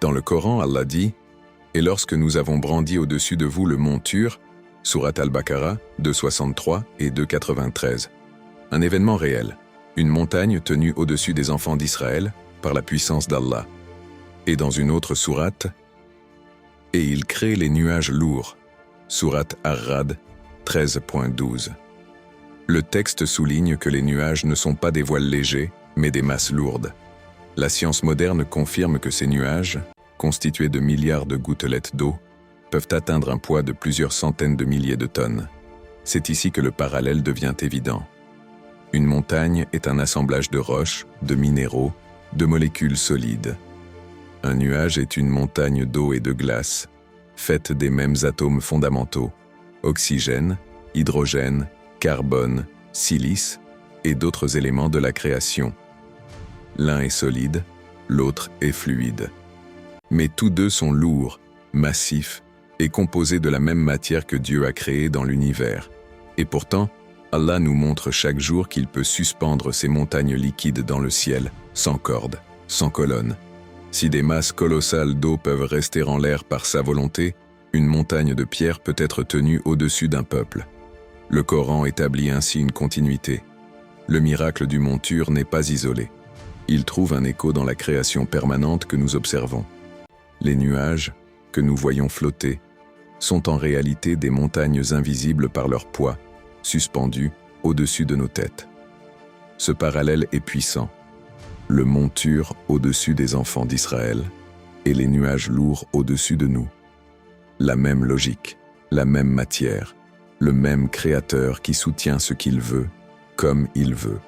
Dans le Coran, Allah dit « Et lorsque nous avons brandi au-dessus de vous le mont Tur » Sourate Al-Baqarah, 263 et 293. Un événement réel, une montagne tenue au-dessus des enfants d'Israël par la puissance d'Allah. Et dans une autre sourate, « Et il crée les nuages lourds » Sourate Ar-Ra'd, 13.12. Le texte souligne que les nuages ne sont pas des voiles légers, mais des masses lourdes. La science moderne confirme que ces nuages, constitués de milliards de gouttelettes d'eau, peuvent atteindre un poids de plusieurs centaines de milliers de tonnes. C'est ici que le parallèle devient évident. Une montagne est un assemblage de roches, de minéraux, de molécules solides. Un nuage est une montagne d'eau et de glace, faite des mêmes atomes fondamentaux, oxygène, hydrogène, carbone, silice et d'autres éléments de la création. L'un est solide, l'autre est fluide. Mais tous deux sont lourds, massifs et composés de la même matière que Dieu a créée dans l'univers. Et pourtant, Allah nous montre chaque jour qu'il peut suspendre ces montagnes liquides dans le ciel, sans corde, sans colonne. Si des masses colossales d'eau peuvent rester en l'air par sa volonté, une montagne de pierre peut être tenue au-dessus d'un peuple. Le Coran établit ainsi une continuité. Le miracle du mont Tur n'est pas isolé. Il trouve un écho dans la création permanente que nous observons. Les nuages, que nous voyons flotter, sont en réalité des montagnes invisibles par leur poids, suspendues au-dessus de nos têtes. Ce parallèle est puissant. Le mont Tur au-dessus des enfants d'Israël et les nuages lourds au-dessus de nous. La même logique, la même matière, le même Créateur qui soutient ce qu'il veut, comme il veut.